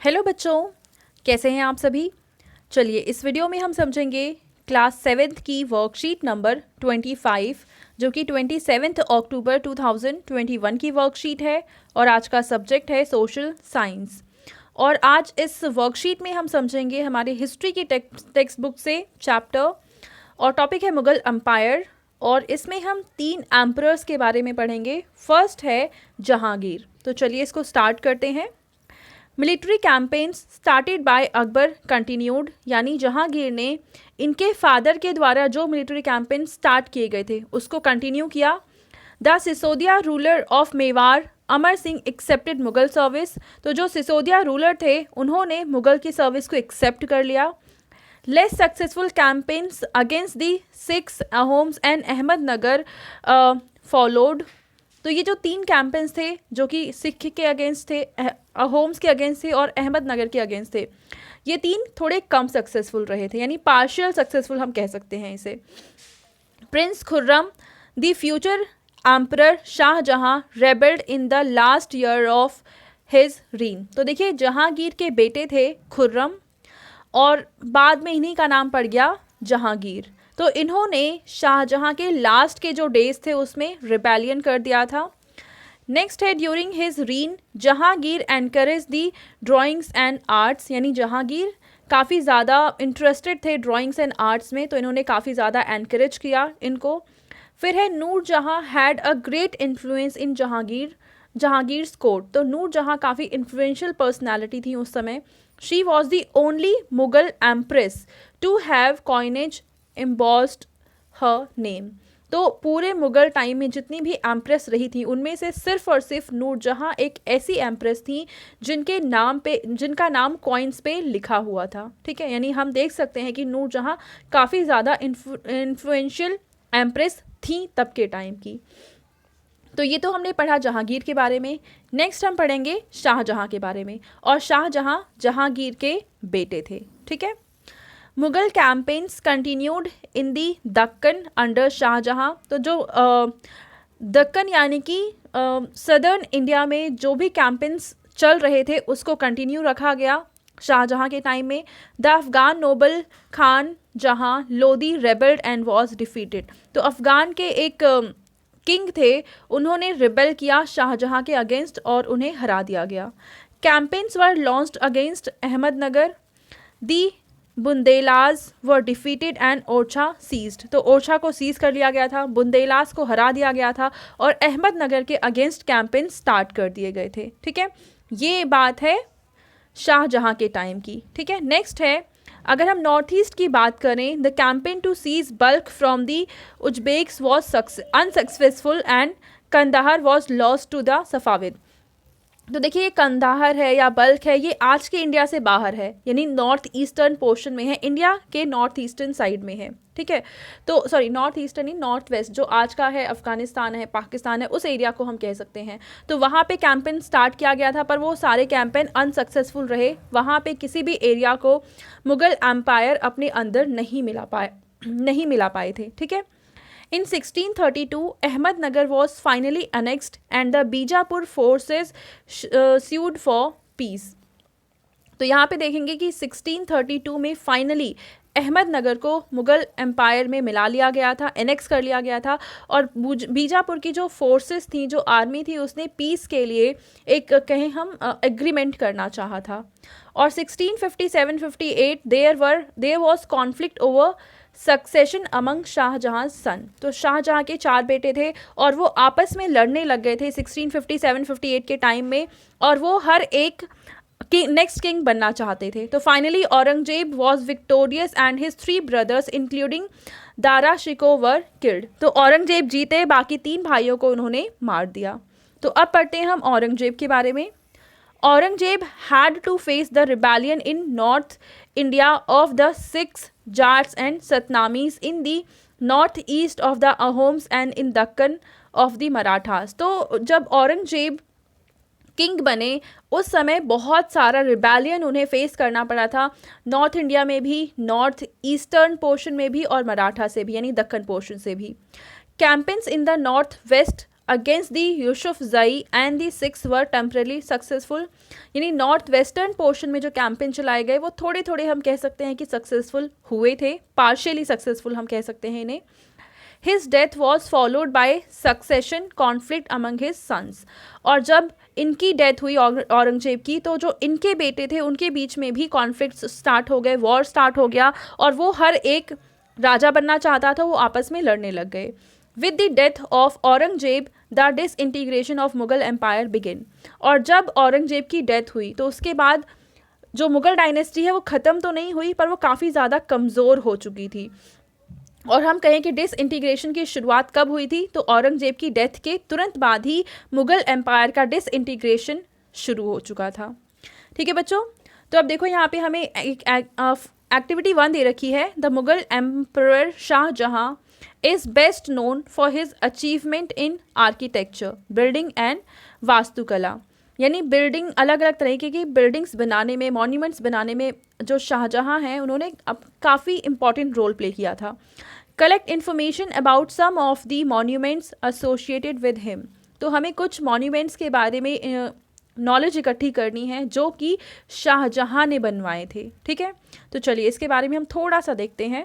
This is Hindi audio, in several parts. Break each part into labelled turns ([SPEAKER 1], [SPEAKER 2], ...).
[SPEAKER 1] हेलो बच्चों, कैसे हैं आप सभी। चलिए इस वीडियो में हम समझेंगे क्लास 7th की वर्कशीट नंबर 25 जो कि 27 अक्टूबर 2021 की वर्कशीट है और आज का सब्जेक्ट है सोशल साइंस। और आज इस वर्कशीट में हम समझेंगे हमारी हिस्ट्री की टेक्स्ट बुक से चैप्टर और टॉपिक है मुगल एम्पायर। और इसमें हम 3 एम्परर्स के बारे में पढ़ेंगे। फर्स्ट है जहांगीर। तो चलिए इसको स्टार्ट करते हैं। Military campaigns started by Akbar continued, यानी जहांगीर ने इनके फादर के द्वारा जो मिलिट्री कैंपेन स्टार्ट किए गए थे उसको कंटिन्यू किया। The Sisodia ruler of Mewar Amar Singh accepted Mughal service. तो जो सिसोदिया रूलर थे उन्होंने मुगल की सर्विस को एक्सेप्ट कर लिया। Less successful campaigns against the Sikhs Ahoms and Ahmednagar followed. तो ये जो 3 कैंपेन्स थे जो कि सिख के अगेंस्ट थे, अहोम्स के अगेंस्ट थे और अहमदनगर के अगेंस्ट थे, ये 3 थोड़े कम सक्सेसफुल रहे थे, यानी पार्शियल सक्सेसफुल हम कह सकते हैं इसे। Prince Khurram the future emperor Shahjahan rebelled in the last year of his reign. तो देखिए जहांगीर के बेटे थे खुर्रम और बाद में इन्हीं का नाम पड़ गया जहांगीर। तो इन्होंने शाहजहां के लास्ट के जो डेज थे उसमें रिबेलियन कर दिया था। नेक्स्ट है during his reign Jahangir encouraged the drawings and arts, यानी जहांगीर काफ़ी ज़्यादा इंटरेस्टेड थे ड्राइंग्स एंड आर्ट्स में, तो इन्होंने काफ़ी ज़्यादा एनकरेज किया इनको। फिर है Nur Jahan had a great influence in Jahangir's court. तो नूर जहां काफ़ी इन्फ्लुएंशियल पर्सनैलिटी थी उस समय। She was the only Mughal empress to have coinage embossed her name. तो पूरे मुगल टाइम में जितनी भी एम्प्रेस रही थी उनमें से सिर्फ और सिर्फ नूरजहां एक ऐसी एम्प्रेस थी जिनका नाम कॉइन्स पे लिखा हुआ था। ठीक है, यानी हम देख सकते हैं कि नूरजहां काफ़ी ज़्यादा इन्फ्लुएंशियल एम्प्रेस थी तब के टाइम की। तो ये तो हमने पढ़ा जहांगीर के बारे में। नेक्स्ट हम पढ़ेंगे शाहजहां के बारे में। और शाहजहां जहांगीर के बेटे थे। ठीक है। Mughal campaigns continued in the Deccan under Shahjahan. तो जो दक्कन यानी कि सदर्न इंडिया में जो भी कैंपेन्स चल रहे थे उसको कंटिन्यू रखा गया शाहजहां के टाइम में। द अफगान नोबल खान जहां Lodi rebelled and was defeated. तो अफगान के एक किंग थे, उन्होंने रिबेल किया शाहजहां के अगेंस्ट और उन्हें हरा दिया गया। Campaigns were launched against Ahmadnagar. The Bundelas were defeated and Orchha seized. तो ओरछा को सीज कर लिया गया था, बुंदेलाज को हरा दिया गया था और अहमदनगर के अगेंस्ट कैंपेन स्टार्ट कर दिए गए थे। ठीक है, ये बात है शाहजहां के टाइम की। ठीक है। नेक्स्ट है अगर हम नॉर्थ ईस्ट की बात करें, the campaign to seize Balkh from the Uzbeks was unsuccessful and Kandahar was lost to the Safavids. तो देखिए ये कंदाहार है या बल्क है, ये आज के इंडिया से बाहर है, यानी नॉर्थ ईस्टर्न पोर्शन में है, इंडिया के नॉर्थ ईस्टर्न साइड में है। ठीक है, तो सॉरी नॉर्थ ईस्टर्न ही, नॉर्थ वेस्ट जो आज का है अफगानिस्तान है, पाकिस्तान है, उस एरिया को हम कह सकते हैं। तो वहाँ पे कैंपेन स्टार्ट किया गया था पर वो सारे कैंपेन अनसक्सेसफुल रहे। वहाँ पे किसी भी एरिया को मुगल एम्पायर अपने अंदर नहीं मिला पाए थे। ठीक है। In 1632, Ahmednagar was finally annexed and the Bijapur forces sued for peace. तो यहाँ पे देखेंगे कि 1632 में फाइनली अहमदनगर को मुगल एम्पायर में मिला लिया गया था, एनेक्स कर लिया गया था और बीजापुर की जो फोर्सेस थी, जो आर्मी थी, उसने पीस के लिए एक कहें हम एग्रीमेंट करना चाहा था। और 1657-58 there was conflict over succession among Shahjahan son. तो शाहजहां के 4 बेटे थे और वो आपस में लड़ने लग गए थे 1657-58 के टाइम में, और वो हर एक नेक्स्ट किंग बनना चाहते थे। तो finally Aurangzeb was victorious and his 3 brothers including Dara Shikoh were killed. तो औरंगजेब जीते, बाकी 3 भाइयों को उन्होंने मार दिया। तो अब पढ़ते हैं हम औरंगजेब के बारे में। Aurangzeb had to face the rebellion in north India of the Sikhs Jats and Satnamis in the north east of the Ahoms and in Deccan of the Marathas. तो जब औरंगजेब किंग बने उस समय बहुत सारा रिबेलियन उन्हें फेस करना पड़ा था, नॉर्थ इंडिया में भी, नॉर्थ ईस्टर्न पोर्शन में भी और मराठा से भी, यानी दक्कन पोर्शन से भी। Campaigns in the north waste against the Yousafzai and the six were temporarily successful, यानी नॉर्थ वेस्टर्न पोर्शन में जो कैंपेन चलाए गए वो थोड़े थोड़े हम कह सकते हैं कि सक्सेसफुल हुए थे, पार्शियली सक्सेसफुल हम कह सकते हैं इन्हें। His death was followed by succession conflict among his sons. और जब इनकी डेथ हुई औरंगजेब की, तो जो इनके बेटे थे उनके बीच में भी कॉन्फ्लिक्ट स्टार्ट हो गए, वॉर स्टार्ट हो गया, और वो हर एक राजा बनना चाहता था, वो आपस में लड़ने लग गए। With the death of Aurangzeb the disintegration of Mughal empire begin. और जब औरंगजेब की डेथ हुई तो उसके बाद जो मुगल डायनेस्टी है वो ख़त्म तो नहीं हुई, पर वो काफ़ी ज़्यादा कमज़ोर हो चुकी थी। और हम कहें कि डिसइंटीग्रेशन की शुरुआत कब हुई थी, तो औरंगजेब की डेथ के तुरंत बाद ही मुगल एम्पायर का डिसइंटीग्रेशन शुरू हो चुका था। ठीक है बच्चों, तो अब देखो यहाँ पे हमें एक एक्टिविटी 1 दे रखी है। The Mughal emperor Shahjahan is best known for his achievement in architecture, building and वास्तुकला, यानी बिल्डिंग, अलग अलग तरीके की बिल्डिंग्स बनाने में, मॉन्यूमेंट्स बनाने में जो शाहजहां हैं उन्होंने अब काफ़ी इंपॉर्टेंट रोल प्ले किया था। Collect information about some of the monuments associated with him, तो हमें कुछ मॉन्यूमेंट्स के बारे में नॉलेज इकट्ठी करनी है जो कि शाहजहां ने बनवाए थे। ठीक है, तो चलिए इसके बारे में हम थोड़ा सा देखते हैं।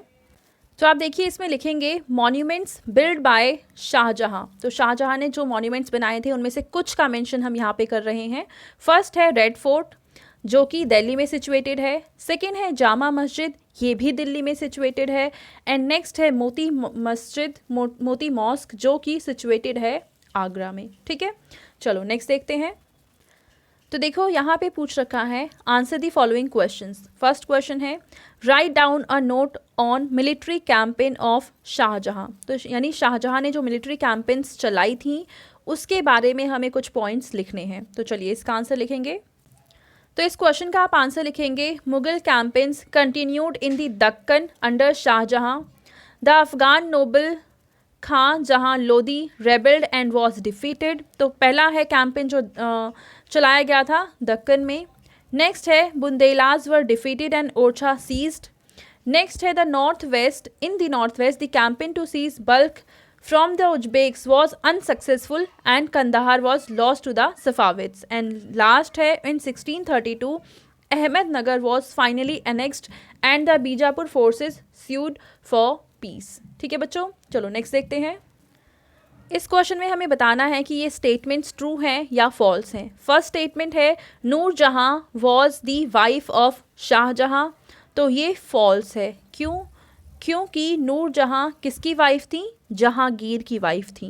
[SPEAKER 1] तो आप देखिए इसमें लिखेंगे मॉन्यूमेंट्स बिल्ड बाय शाहजहां। तो शाहजहां ने जो मॉन्यूमेंट्स बनाए थे उनमें से कुछ का मेंशन हम यहाँ पे कर रहे हैं। फर्स्ट है रेड फोर्ट जो कि दिल्ली में सिचुएटेड है। सेकंड है जामा मस्जिद, ये भी दिल्ली में सिचुएटेड है। एंड नेक्स्ट है मोती मस्जिद, मोती मॉस्क, जो कि सिचुएटेड है आगरा में। ठीक है, चलो नेक्स्ट देखते हैं। तो देखो यहाँ पे पूछ रखा है answer the following questions. First question है write down a note on military campaign of Shahjahan. तो यानी शाहजहां ने जो मिलिट्री कैंपेन्स चलाई थी उसके बारे में हमें कुछ पॉइंट्स लिखने हैं। तो चलिए इसका आंसर लिखेंगे। तो इस क्वेश्चन का आप आंसर लिखेंगे Mughal campaigns continued in the Deccan under Shahjahan, the Afghan noble Khan Jahan Lodi rebelled and was defeated. तो पहला है कैंपेन जो चलाया गया था दक्कन में। नेक्स्ट है Bundelas were defeated and Orchha seized. Next है the north west, in the north west the campaign to seize Balkh from the Uzbeks was unsuccessful and Kandahar was lost to the Safavids. And last है in 1632 Ahmednagar was finally annexed and the Bijapur forces sued for peace. ठीक है बच्चों, चलो नेक्स्ट देखते हैं। इस क्वेश्चन में हमें बताना है कि ये स्टेटमेंट्स ट्रू हैं या फॉल्स हैं। फर्स्ट स्टेटमेंट है Nurjahan was the wife of Shahjahan, तो ये फॉल्स है। क्यों? क्योंकि नूरजहां किसकी वाइफ थी? जहांगीर की वाइफ थी।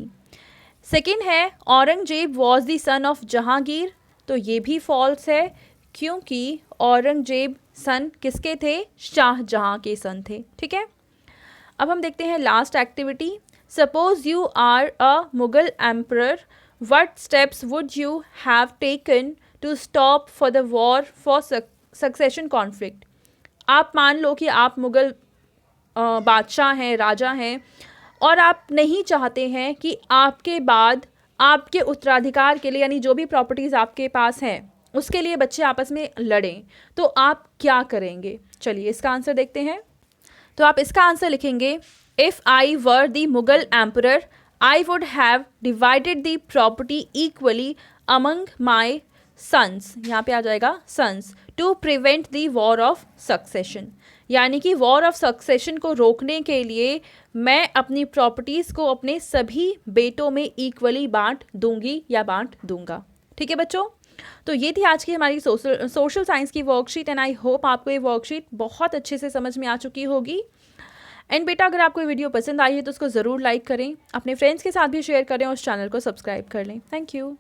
[SPEAKER 1] सेकंड है Aurangzeb was the son of Jahangir, तो ये भी फॉल्स है क्योंकि औरंगजेब सन किसके थे? शाहजहां के सन थे। ठीक है, अब हम देखते हैं last activity. Suppose you are a Mughal emperor, what steps would you have taken to stop for the war for succession conflict. आप मान लो कि आप मुगल बादशाह हैं, राजा हैं, और आप नहीं चाहते हैं कि आपके बाद आपके उत्तराधिकार के लिए, यानी जो भी प्रॉपर्टीज़ आपके पास हैं उसके लिए बच्चे आपस में लड़ें, तो आप क्या करेंगे? चलिए इसका आंसर देखते हैं। तो आप इसका आंसर लिखेंगे if I were the Mughal emperor I would have divided the property equally among my sons, यहाँ पे आ जाएगा sons, to prevent the war of succession, यानी कि वॉर ऑफ सक्सेशन को रोकने के लिए मैं अपनी प्रॉपर्टीज़ को अपने सभी बेटों में इक्वली बांट दूंगी या बांट दूंगा। ठीक है बच्चों, तो ये थी आज की हमारी सोशल साइंस की वर्कशीट एंड आई होप आपको ये वर्कशीट बहुत अच्छे से समझ में आ चुकी होगी। एंड बेटा अगर आपको ये वीडियो पसंद आई है तो उसको ज़रूर लाइक करें, अपने फ्रेंड्स के साथ भी शेयर करें और उस चैनल को सब्सक्राइब कर लें। Thank you.